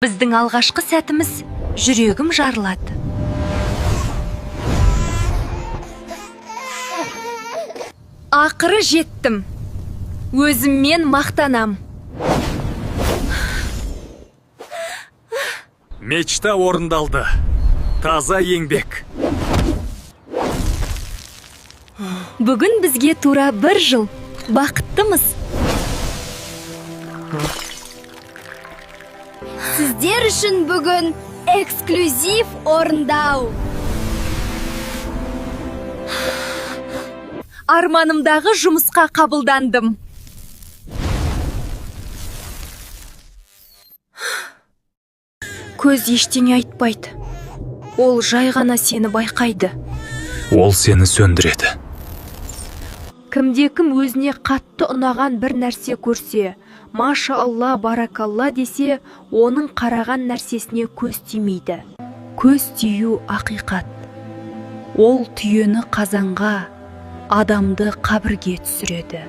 Біздің алғашқы сәтіміз жүрегім жарылады. Ақыры жеттім. Өзіммен мақтанам. Мечта орындалды. Таза еңбек. Бүгін бізге тура 1 жыл. Бақыттымыз. Сіздер үшін бүгін эксклюзив орындау. Арманымдағы жұмысқа қабылдандым. Көз ештеңе айтпайды. Ол жай ғана сені байқайды. Ол сені сөндіреді. Кімде-кім өзіне қатты ұнаған бір нәрсе көрсе, маша Алла, баракалла десе, оның қараған нәрсесіне көз тимейді. Көз тию ақиқат. Ол түйені қазанға, адамды қабірге түсіреді.